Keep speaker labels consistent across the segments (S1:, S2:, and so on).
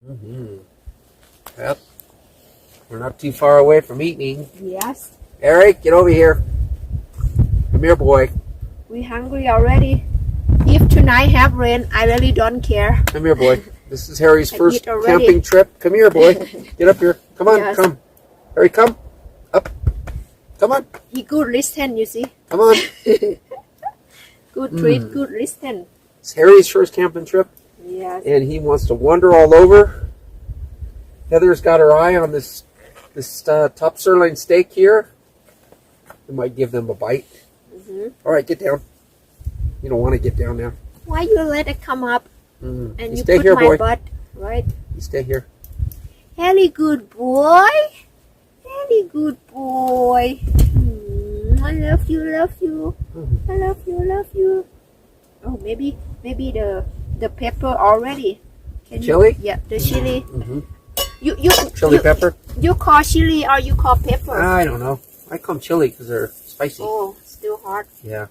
S1: Mm-hmm. Yep. We're not too far away from eating.
S2: Yes.
S1: Eric, get over here. Come here, boy.
S2: We hungry already. If tonight have rain, I really don't care.
S1: Come here, boy. This is Harry's
S2: I
S1: first
S2: eat already.
S1: camping trip. Come here, boy. Get up here. Come on,
S2: Yes.
S1: come. Harry, come. Up. Come on.
S2: He good listen, you see.
S1: Come on.
S2: Good treat, good listen.
S1: It's Harry's first camping trip,
S2: Yes.
S1: and he wants to wander all over. Heather's got her eye on this top sirloin steak here. We might give them a bite. All right, get down. You don't want to get down now.
S2: Why you let it come up and you
S1: stay
S2: put
S1: here,
S2: my
S1: boy.
S2: butt, right?
S1: You stay here.
S2: Harry, good boy. Harry, good boy. I love you, love you. I love you, love you. Oh, maybe the pepper already. Can
S1: Chili?
S2: Yeah, the chili. You
S1: Chili pepper?
S2: You call chili or you call pepper?
S1: I don't know. I call them chili because they're spicy.
S2: Oh, still hot.
S1: Yeah.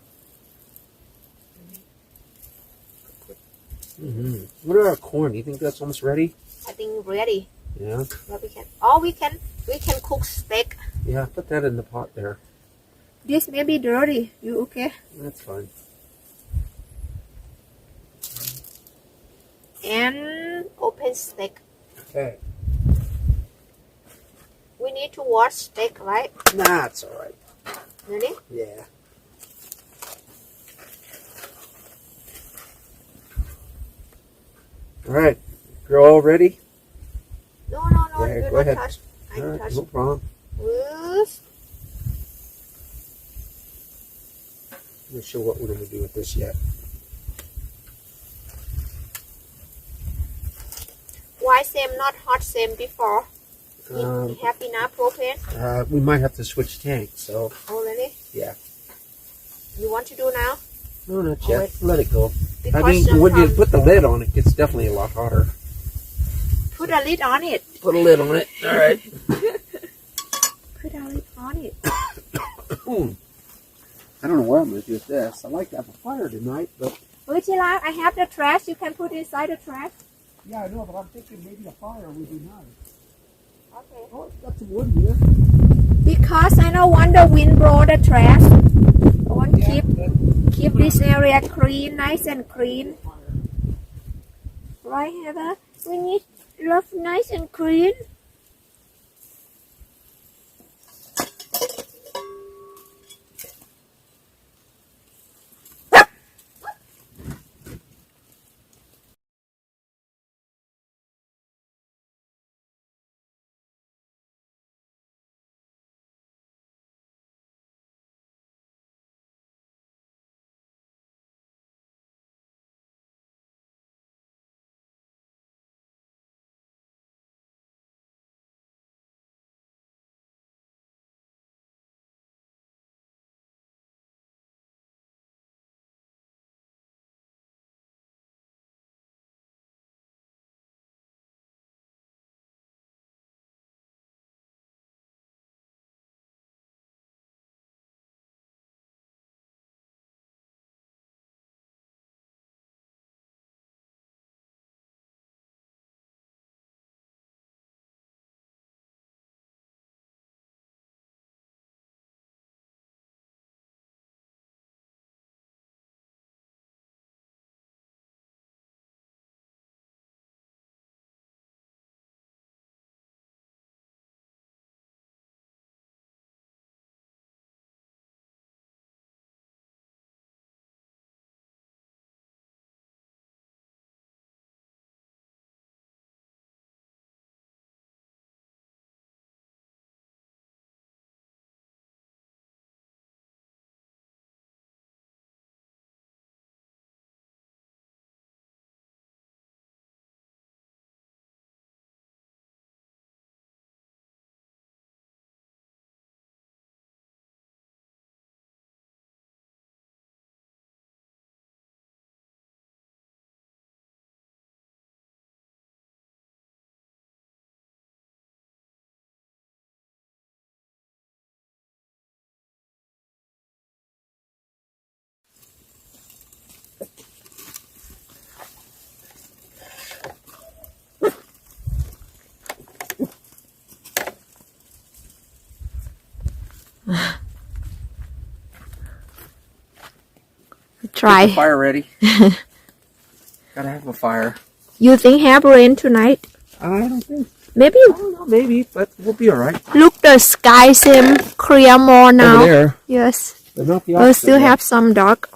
S1: What about our corn? Do you think that's almost ready?
S2: I think ready.
S1: Yeah.
S2: But we can cook steak.
S1: Yeah, put that in the pot there.
S2: This may be dirty. You okay?
S1: That's fine.
S2: And open steak.
S1: Okay.
S2: We need to wash steak, right?
S1: Nah, it's all right.
S2: Really?
S1: Yeah. All right. You're all ready?
S2: No,
S1: Go ahead,
S2: do
S1: go
S2: not
S1: ahead.
S2: touch. I
S1: All right,
S2: touch.
S1: no problem.
S2: Whoosh.
S1: I'm not sure what we're going to do with this yet.
S2: Why same not hot same before? You have enough propane?
S1: We might have to switch tanks, so
S2: Oh really?
S1: yeah.
S2: You want to do now?
S1: No, not
S2: Oh,
S1: yet.
S2: wait.
S1: Let it go.
S2: Because
S1: I mean, when you
S2: sometimes-
S1: put the lid on, it gets definitely a lot hotter.
S2: Put a lid on it.
S1: Put a lid on it. All right.
S2: Put a lid on it.
S1: I don't know what I'm going to do with this. I like to have a fire tonight, but...
S2: Uchila, I have the trash. You can put it inside the trash.
S1: Yeah, I know, but I'm thinking maybe a fire would be nice.
S2: Okay.
S1: Oh, it's got some wood here.
S2: Because I don't want the wind blow the trash. I want to keep this area clean, nice and clean. Right, Heather? We need love nice and clean. try.
S1: Get the fire ready. Gotta have a fire.
S2: You think have rain tonight?
S1: I don't think.
S2: Maybe.
S1: I don't know, maybe, but we'll be all right.
S2: Look, the sky seem clear more now.
S1: Over there.
S2: Yes.
S1: But not the
S2: But
S1: opposite
S2: still
S1: yet.
S2: have some dark.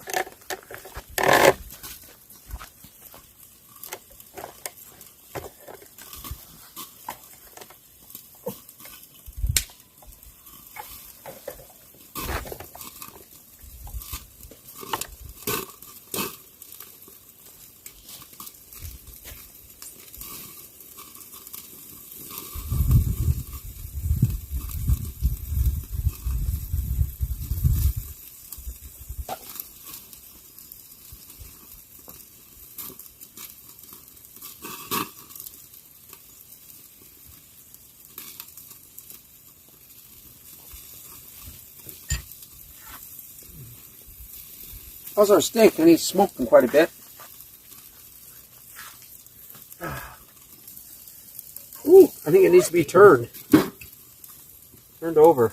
S1: How's our steak? I need smoking quite a bit. Ooh, I think it needs to be turned. Turned over.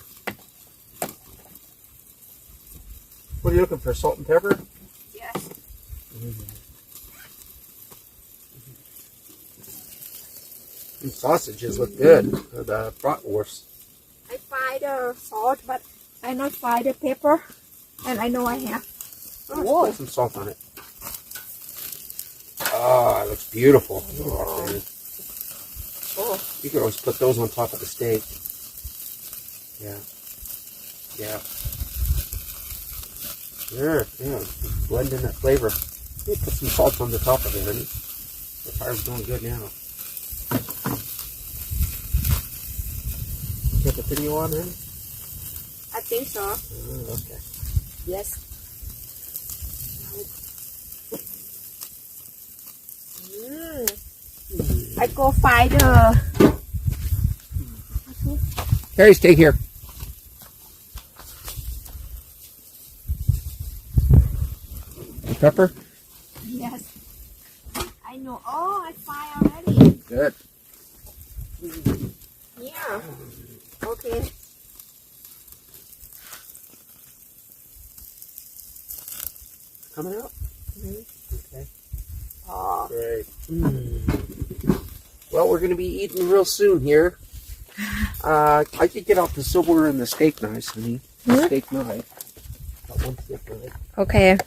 S1: What are you looking for? Salt and pepper?
S2: Yes.
S1: These sausages look good. The bratwurst.
S2: I find the salt, but I not find the pepper. And I know I have.
S1: Oh, put some salt on it. Ah, it looks beautiful. Oh, man.
S2: Oh.
S1: You could always put those on top of the steak. Yeah. Yeah. Yeah. Blend in that flavor. You put some salt on the top of it, honey. The fire's going good now. Get the video on, honey?
S2: I think so.
S1: Oh, okay.
S2: Yes. I go find the...
S1: Carrie, stay here. Pepper?
S2: Yes. I know. Oh, I find already.
S1: Good.
S2: Yeah. Okay.
S1: Coming out? Okay.
S2: Oh.
S1: Great. Well, we're going to be eating real soon here. I could get out the silver and the steak knives, honey. The steak knife. Got one steak knife.
S2: Okay.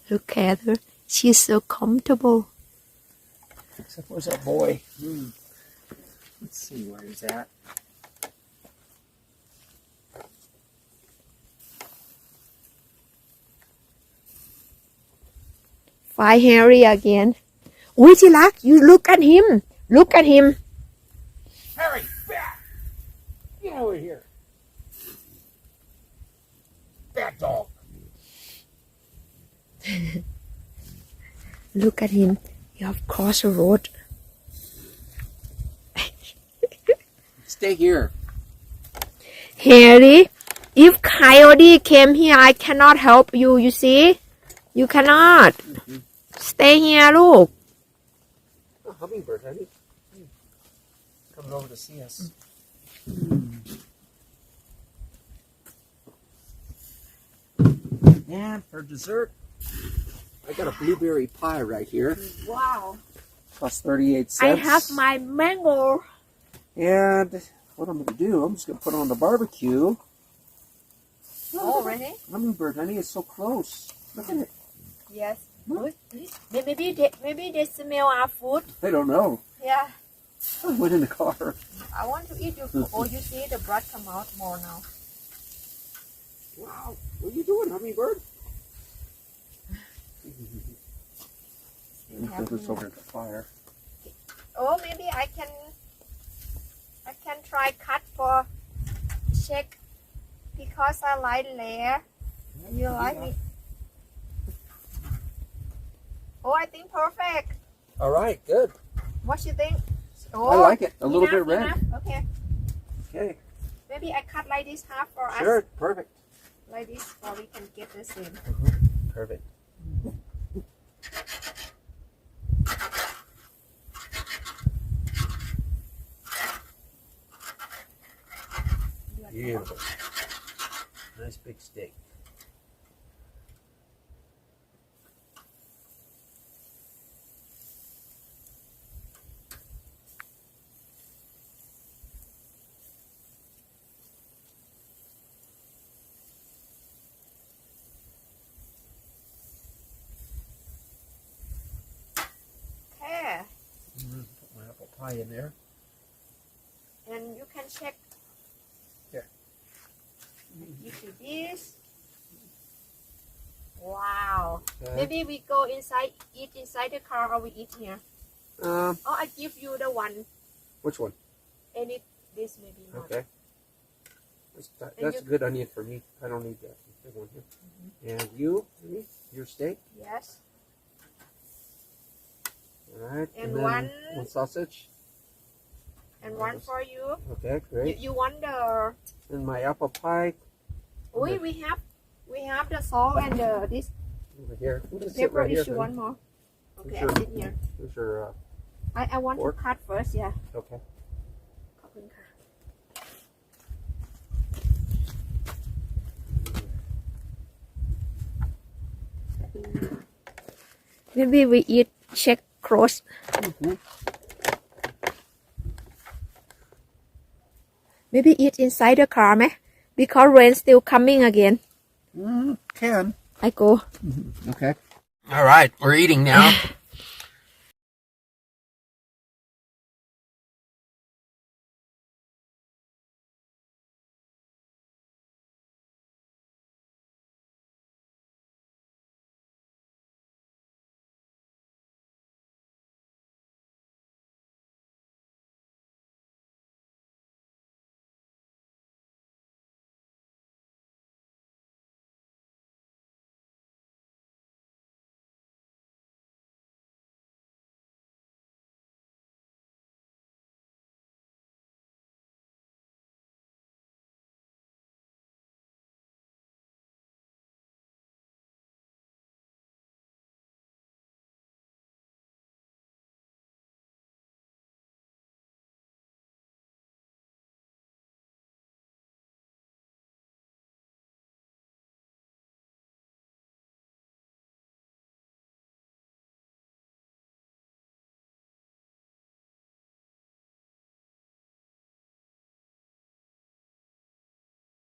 S2: Look at her. She's so comfortable.
S1: Except where's that boy? Let's see where he's at.
S2: Find Harry again. Ui, Tilak, you look at him. Look at him.
S1: Harry, back! Get over here. Bad dog.
S2: Look at him. You have crossed the road.
S1: Stay here.
S2: Harry, if Coyote came here I cannot help you you see you cannot stay here ลูก
S1: Oh, hummingbird, honey. Coming over to see us. And for dessert, I got a blueberry pie right here.
S2: Wow
S1: Costs 38 cents.
S2: I have my mango
S1: And what I'm going to do, I'm just going to put it on the barbecue.
S2: oh really
S1: Hummingbird, honey, it's so close. Look at it.
S2: yes maybe they smell our food
S1: I don't know.
S2: yeah
S1: I went in the car.
S2: I want to eat your food oh you see the blood come out more now
S1: Wow. What are you doing, hummingbird? Put this over the fire.
S2: oh maybe I can try cut for check because I like layer you like me oh I think perfect
S1: All right, good.
S2: what you think oh
S1: I like it. A little bit red.
S2: okay
S1: Okay.
S2: maybe I cut like this half for
S1: Sure,
S2: us
S1: perfect.
S2: like this so we can get the same
S1: Perfect. Beautiful. Nice big steak.
S2: okay
S1: Put my apple pie in there.
S2: and you can check
S1: Here.
S2: give you this wow
S1: Okay.
S2: maybe we go inside eat inside the car or we eat here oh I give you the one
S1: Which one?
S2: any this maybe not
S1: Okay. That's a good onion for me. I don't need that big one here. And you, honey, your steak.
S2: yes
S1: All right.
S2: And
S1: then one sausage.
S2: and one for you
S1: Okay, great.
S2: you want the
S1: And my apple pie
S2: we have the salt and the this
S1: over here. We'll
S2: the
S1: just sit
S2: pepper
S1: right here,
S2: if you
S1: honey.
S2: want more okay
S1: Sure.
S2: I sit here
S1: Here's your,
S2: I want
S1: Pork?
S2: to cut first yeah
S1: okay.
S2: ขอบคุณค่ะ maybe we eat check cross maybe eat inside the car ไหม because rain still coming again
S1: Can.
S2: I go
S1: Okay. All right, we're eating now.